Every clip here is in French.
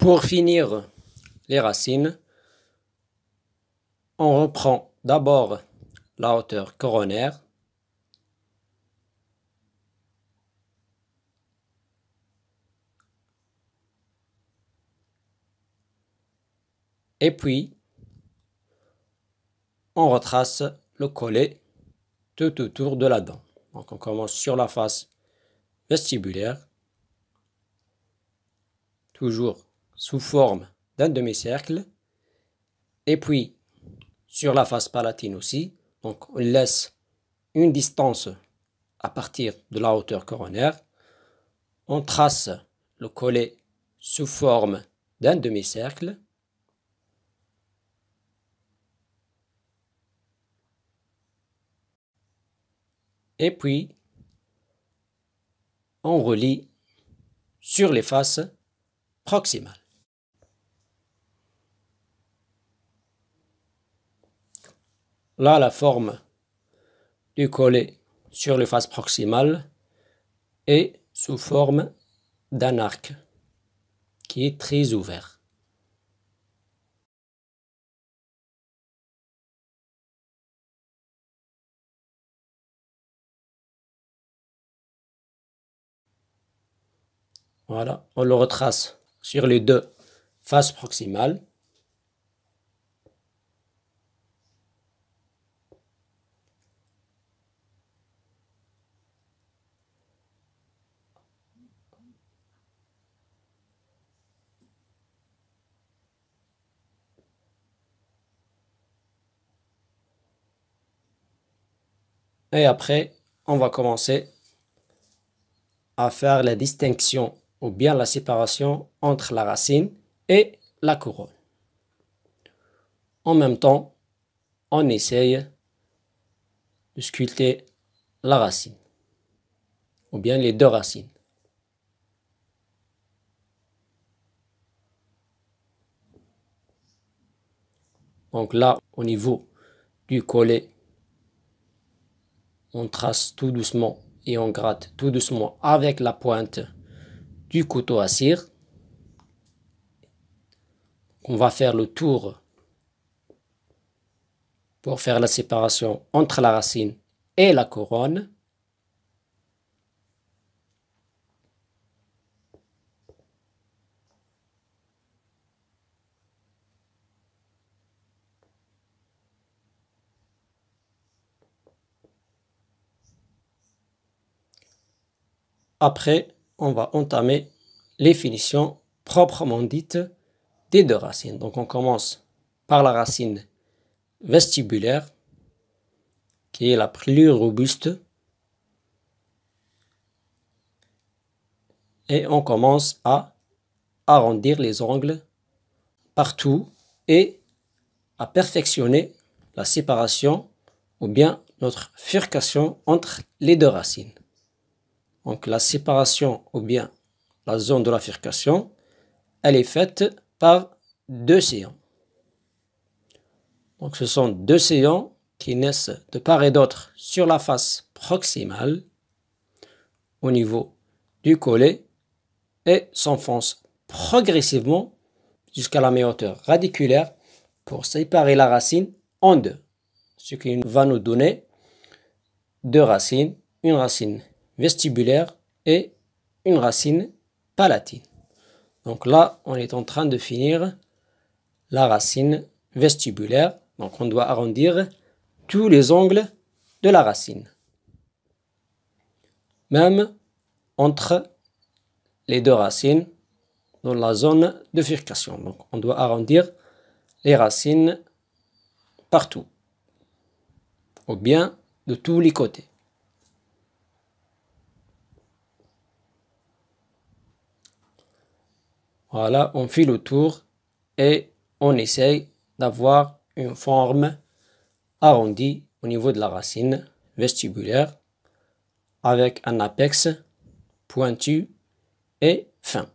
Pour finir les racines, on reprend d'abord la hauteur coronaire. Et puis, on retrace le collet tout autour de la dent. Donc, on commence sur la face vestibulaire, toujours sous forme d'un demi-cercle. Et puis, sur la face palatine aussi. Donc, on laisse une distance à partir de la hauteur coronaire. On trace le collet sous forme d'un demi-cercle. Et puis, on relie sur les faces proximales. Là, la forme du collet sur les faces proximales est sous forme d'un arc qui est très ouvert. Voilà, on le retrace sur les deux faces proximales. Et après, on va commencer à faire la distinction ou bien la séparation entre la racine et la couronne. En même temps, on essaye de sculpter la racine ou bien les deux racines. Donc là, au niveau du collet, on trace tout doucement et on gratte tout doucement avec la pointe du couteau à cire. On va faire le tour pour faire la séparation entre la racine et la couronne. Après, on va entamer les finitions proprement dites des deux racines. Donc on commence par la racine vestibulaire, qui est la plus robuste. Et on commence à arrondir les angles partout et à perfectionner la séparation ou bien notre furcation entre les deux racines. Donc la séparation ou bien la zone de la furcation, elle est faite par deux sillons. Donc ce sont deux sillons qui naissent de part et d'autre sur la face proximale au niveau du collet et s'enfoncent progressivement jusqu'à la mi-hauteur radiculaire pour séparer la racine en deux, ce qui va nous donner deux racines, une racine vestibulaire et une racine palatine. Donc là, on est en train de finir la racine vestibulaire. Donc on doit arrondir tous les angles de la racine, même entre les deux racines dans la zone de furcation. Donc on doit arrondir les racines partout, ou bien de tous les côtés. Voilà, on fait le tour et on essaye d'avoir une forme arrondie au niveau de la racine vestibulaire avec un apex pointu et fin.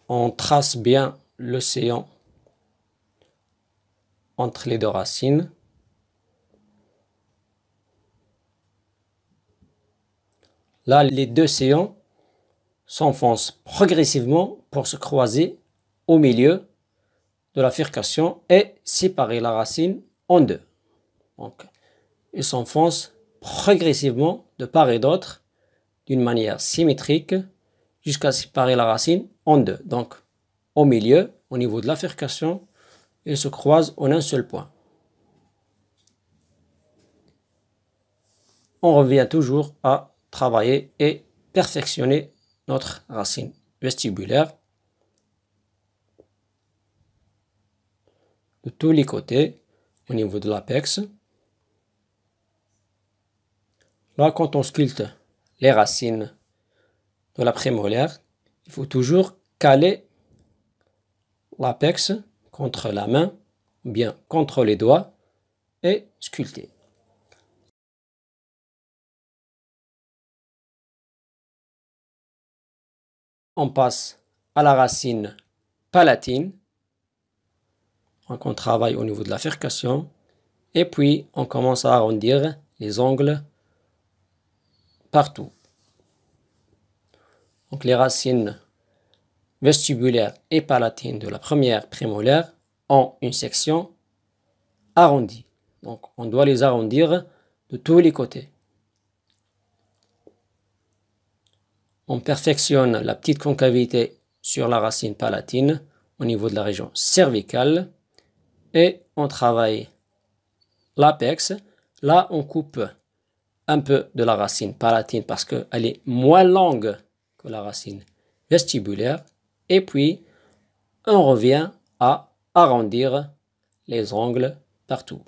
on trace bien l'océan entre les deux racines. Là, les deux sillons s'enfoncent progressivement pour se croiser au milieu de la bifurcation et séparer la racine en deux. Donc, ils s'enfoncent progressivement de part et d'autre d'une manière symétrique jusqu'à séparer la racine en deux. Donc, au milieu, au niveau de la bifurcation, ils se croisent en un seul point. On revient toujours à travailler et perfectionner notre racine vestibulaire de tous les côtés au niveau de l'apex. Là, quand on sculpte les racines de la prémolaire, il faut toujours caler l'apex contre la main ou bien contre les doigts et sculpter. On passe à la racine palatine. Donc on travaille au niveau de la bifurcation et puis on commence à arrondir les angles partout. Donc les racines vestibulaires et palatines de la première prémolaire ont une section arrondie. Donc on doit les arrondir de tous les côtés. On perfectionne la petite concavité sur la racine palatine au niveau de la région cervicale et on travaille l'apex. Là, on coupe un peu de la racine palatine parce qu'elle est moins longue que la racine vestibulaire et puis on revient à arrondir les angles partout.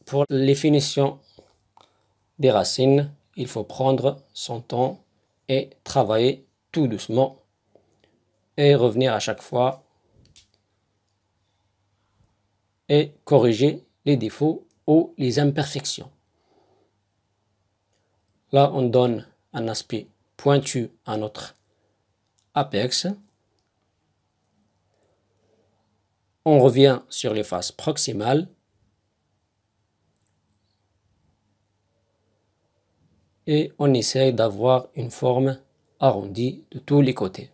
Pour les finitions des racines, il faut prendre son temps et travailler tout doucement et revenir à chaque fois et corriger les défauts ou les imperfections. Là, on donne un aspect pointu à notre apex. On revient sur les faces proximales et on essaye d'avoir une forme arrondie de tous les côtés,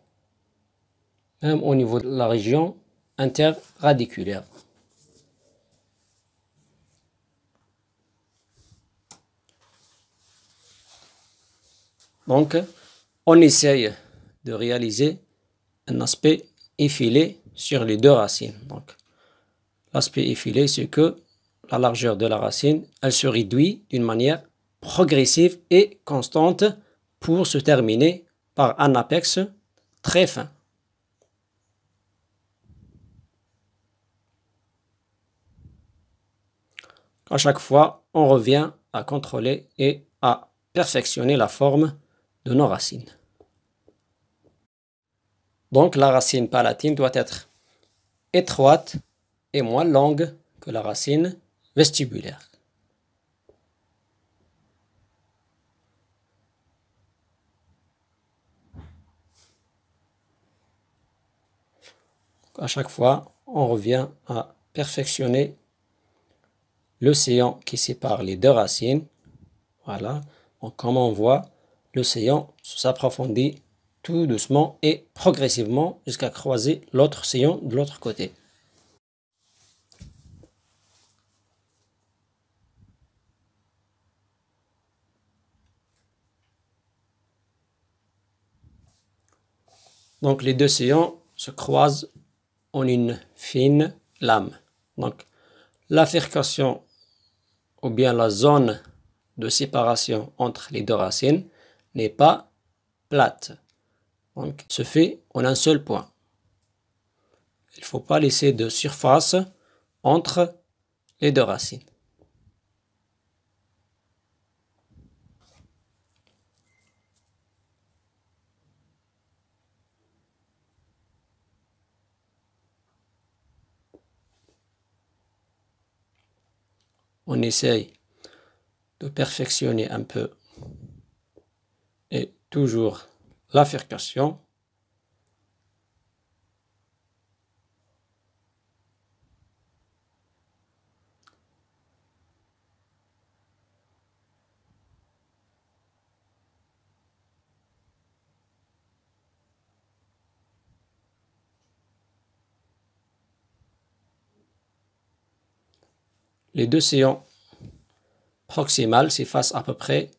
même au niveau de la région interradiculaire. Donc, on essaye de réaliser un aspect effilé sur les deux racines. Donc, l'aspect effilé, c'est que la largeur de la racine, elle se réduit d'une manière progressive et constante pour se terminer par un apex très fin. À chaque fois, on revient à contrôler et à perfectionner la forme de nos racines. Donc la racine palatine doit être étroite et moins longue que la racine vestibulaire. À chaque fois, on revient à perfectionner le sillon qui sépare les deux racines. Voilà. Donc, comme on voit, le sillon s'approfondit tout doucement et progressivement jusqu'à croiser l'autre sillon de l'autre côté. Donc les deux sillons se croisent en une fine lame. Donc la bifurcation ou bien la zone de séparation entre les deux racines n'est pas plate. Donc se fait en un seul point. Il ne faut pas laisser de surface entre les deux racines. on essaye de perfectionner un peu et toujours la furcation. Les deux sillons proximales s'effacent à peu près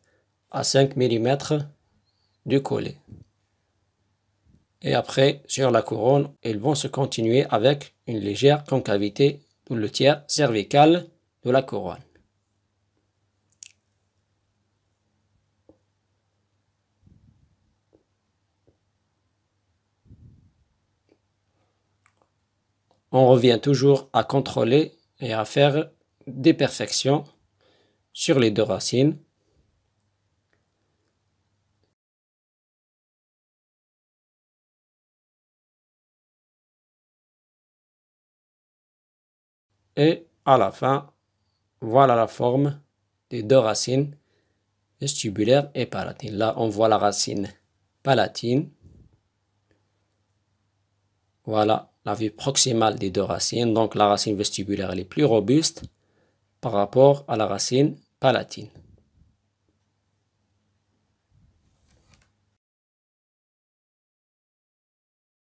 à 5 mm du collet. Et après, sur la couronne, ils vont se continuer avec une légère concavité dans le tiers cervical de la couronne. On revient toujours à contrôler et à faire des perfections sur les deux racines. Et à la fin, voilà la forme des deux racines vestibulaire et palatine. Là, on voit la racine palatine. Voilà la vue proximale des deux racines. Donc, la racine vestibulaire elle est plus robuste par rapport à la racine palatine.